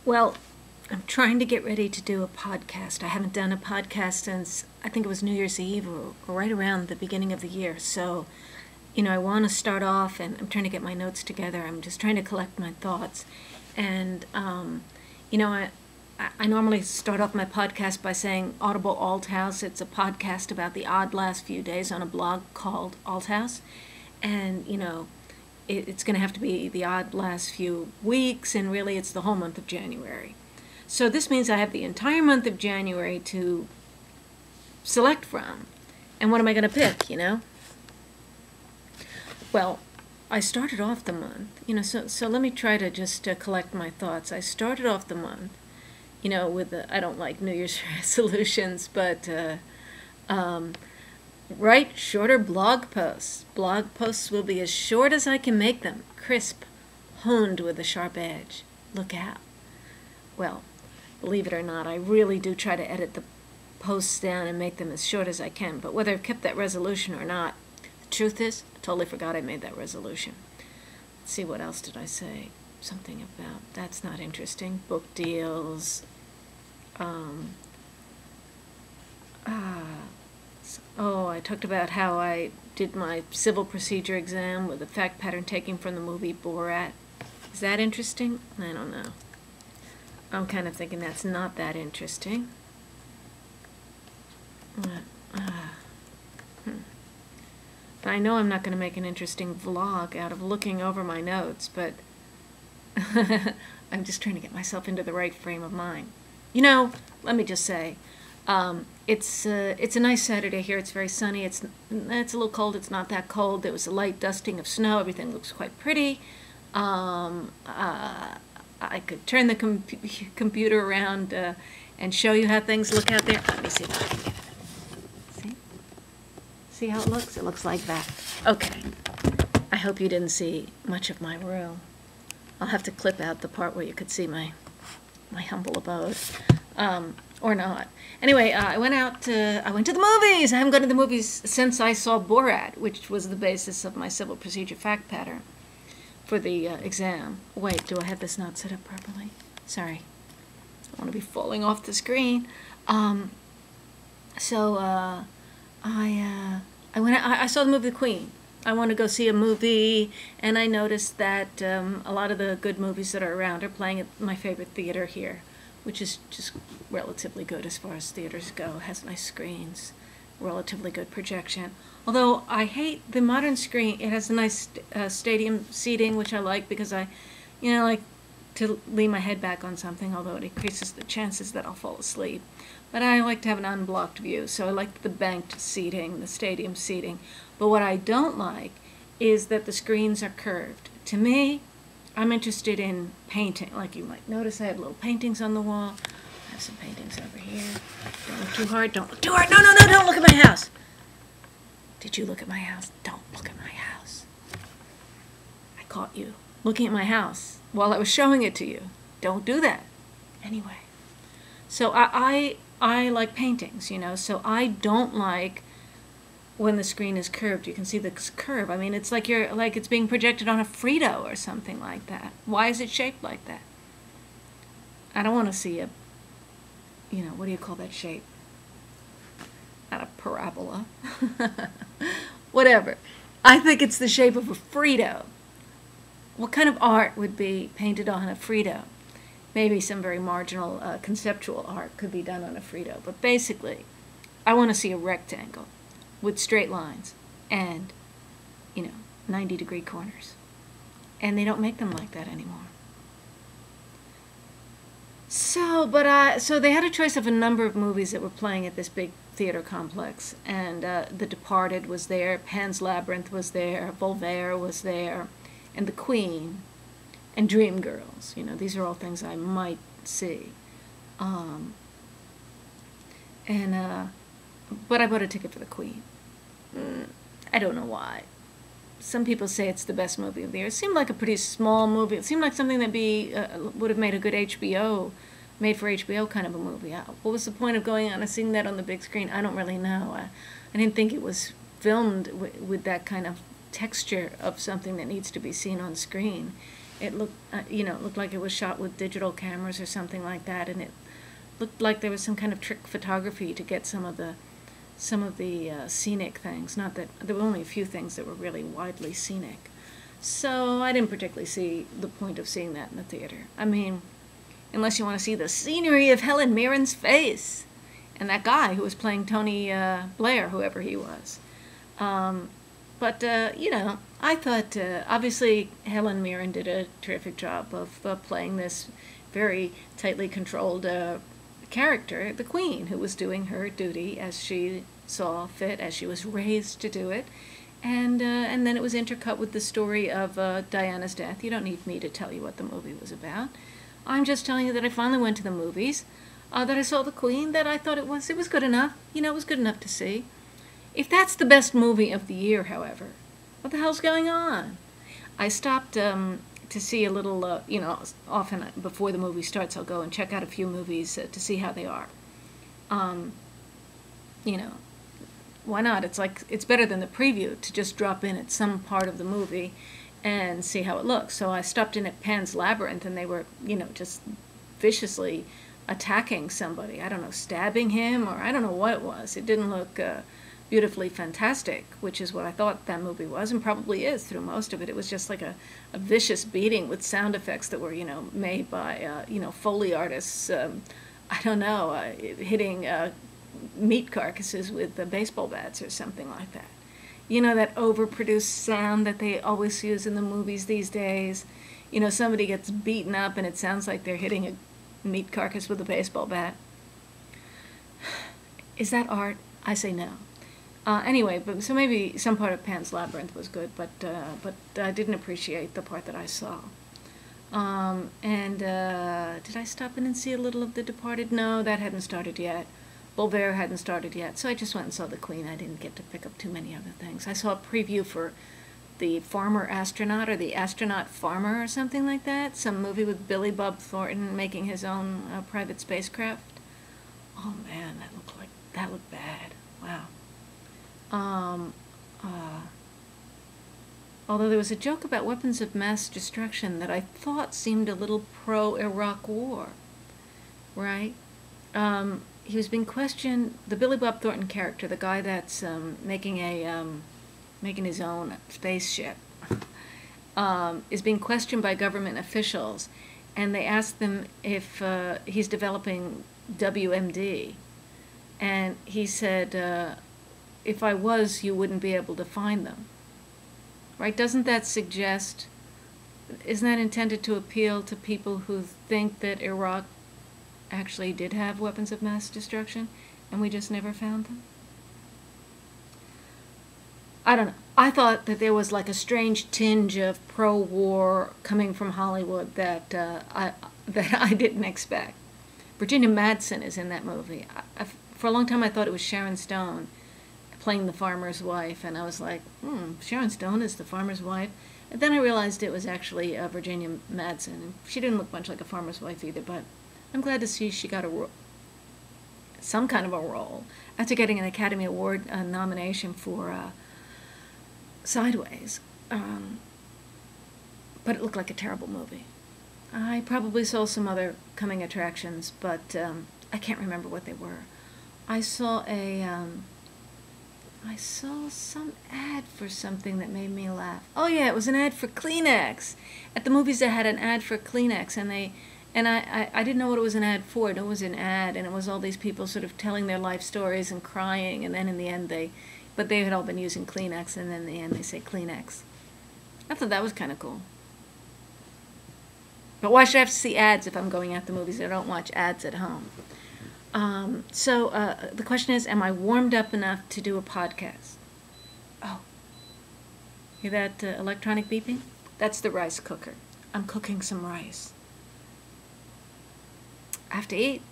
Well, I'm trying to get ready to do a podcast. I haven't done a podcast since I think it was New Year's Eve or right around the beginning of the year. So, I want to start off, and I'm trying to get my notes together. I'm just trying to collect my thoughts. And, I normally start off my podcast by saying Audible Alt House. It's a podcast about the odd last few days on a blog called Alt House. And, it's going to have to be the odd last few weeks, and really it's the whole month of January. So this means I have the entire month of January to select from. And what am I going to pick, Well, I started off the month, so let me try to just collect my thoughts. I started off the month, with I don't like New Year's resolutions, but write shorter blog posts. Blog posts will be as short as I can make them, crisp, honed with a sharp edge. Look out. Well, believe it or not, I really do try to edit the posts down and make them as short as I can, but whether I've kept that resolution or not, the truth is, I totally forgot I made that resolution. Let's see, what else did I say? Something about, that's not interesting, book deals, I talked about how I did my civil procedure exam with a fact pattern taken from the movie Borat. Is that interesting? I don't know. I'm kind of thinking that's not that interesting. I know I'm not going to make an interesting vlog out of looking over my notes, but I'm just trying to get myself into the right frame of mind. Let me just say, it's a nice Saturday here. It's very sunny. It's a little cold. It's not that cold. There was a light dusting of snow. Everything looks quite pretty. I could turn the computer around and show you how things look out there. Let me see if I can get it. See how it looks? It looks like that. Okay. I hope you didn't see much of my room. I'll have to clip out the part where you could see my humble abode. Or not. Anyway, I went to the movies. I haven't gone to the movies since I saw Borat, which was the basis of my civil procedure fact pattern for the exam. Wait, do I have this not set up properly? Sorry. I want to be falling off the screen. I saw the movie The Queen. I want to go see a movie, and I noticed that a lot of the good movies that are around are playing at my favorite theater here, which is just relatively good as far as theaters go. It has nice screens, relatively good projection. Although I hate the modern screen. It has a nice stadium seating, which I like because I like to lean my head back on something, although it increases the chances that I'll fall asleep. But I like to have an unblocked view, so I like the banked seating, the stadium seating. But what I don't like is that the screens are curved. To me, I'm interested in painting. Like you might notice, I have little paintings on the wall. I have some paintings over here. Don't look too hard. Don't look too hard. No, don't look at my house. Did you look at my house? Don't look at my house. I caught you looking at my house while I was showing it to you. Don't do that. Anyway, so I like paintings, so I don't like when the screen is curved. You can see the curve. I mean, it's like it's being projected on a Frito or something like that. Why is it shaped like that? I don't want to see a, what do you call that shape? Not a parabola. Whatever. I think it's the shape of a Frito. What kind of art would be painted on a Frito? Maybe some very marginal conceptual art could be done on a Frito. But basically, I want to see a rectangle with straight lines and, 90-degree corners. And they don't make them like that anymore. So they had a choice of a number of movies that were playing at this big theater complex. And The Departed was there, Pan's Labyrinth was there, Voltaire was there, and The Queen, and Dreamgirls. These are all things I might see. But I bought a ticket for The Queen. I don't know why. Some people say it's the best movie of the year. It seemed like a pretty small movie. It seemed like something that would have made a good made for HBO kind of a movie. What was the point of going on and seeing that on the big screen? I don't really know. I didn't think it was filmed with that kind of texture of something that needs to be seen on screen. It looked, it looked like it was shot with digital cameras or something like that, and it looked like there was some kind of trick photography to get some of the scenic things. Not that there were only a few things that were really widely scenic. So I didn't particularly see the point of seeing that in the theater. I mean, unless you want to see the scenery of Helen Mirren's face and that guy who was playing Tony Blair, whoever he was. But I thought, obviously, Helen Mirren did a terrific job of playing this very tightly controlled character, the Queen, who was doing her duty as she saw fit, as she was raised to do it. And then it was intercut with the story of Diana's death. You don't need me to tell you what the movie was about. I'm just telling you that I finally went to the movies, that I saw the Queen, that I thought it was good enough. It was good enough to see. If that's the best movie of the year, however, what the hell's going on? I stopped to see a little, often before the movie starts, I'll go and check out a few movies to see how they are. Why not? It's better than the preview to just drop in at some part of the movie and see how it looks. So I stopped in at Pan's Labyrinth, and they were, just viciously attacking somebody. I don't know, stabbing him, or I don't know what it was. It didn't look beautifully fantastic, which is what I thought that movie was, and probably is through most of it. It was just like a vicious beating with sound effects that were, made by, Foley artists, hitting meat carcasses with baseball bats or something like that. That overproduced sound that they always use in the movies these days. Somebody gets beaten up and it sounds like they're hitting a meat carcass with a baseball bat. Is that art? I say no. Anyway, so maybe some part of Pan's Labyrinth was good, but I didn't appreciate the part that I saw. Did I stop in and see a little of The Departed? No, that hadn't started yet. Bolvere hadn't started yet, so I just went and saw The Queen. I didn't get to pick up too many other things. I saw a preview for The Farmer Astronaut, or The Astronaut Farmer, or something like that. Some movie with Billy Bob Thornton making his own private spacecraft. Oh man, that looked bad. Wow. Although there was a joke about weapons of mass destruction that I thought seemed a little pro-Iraq war, right? He was being questioned, the Billy Bob Thornton character, the guy that's making his own spaceship, is being questioned by government officials, and they asked him if he's developing WMD, and he said, if I was, you wouldn't be able to find them. Right? Doesn't that suggest, isn't that intended to appeal to people who think that Iraq actually did have weapons of mass destruction and we just never found them? I don't know. I thought that there was like a strange tinge of pro-war coming from Hollywood that I didn't expect. Virginia Madsen is in that movie. For a long time I thought it was Sharon Stone playing the farmer's wife, and I was like, Sharon Stone is the farmer's wife? And then I realized it was actually Virginia Madsen, and she didn't look much like a farmer's wife either, but I'm glad to see she got some kind of a role after getting an Academy Award nomination for Sideways. But it looked like a terrible movie. I probably saw some other coming attractions, but I can't remember what they were. I saw some ad for something that made me laugh. Oh yeah, it was an ad for Kleenex. At the movies they had an ad for Kleenex, and I didn't know what it was an ad for. It was an ad, and it was all these people sort of telling their life stories and crying, and then in the end they had all been using Kleenex, and then in the end they say Kleenex. I thought that was kind of cool. But why should I have to see ads if I'm going out to the movies? I don't watch ads at home. So the question is, am I warmed up enough to do a podcast? Oh, hear that electronic beeping? That's the rice cooker. I'm cooking some rice. I have to eat.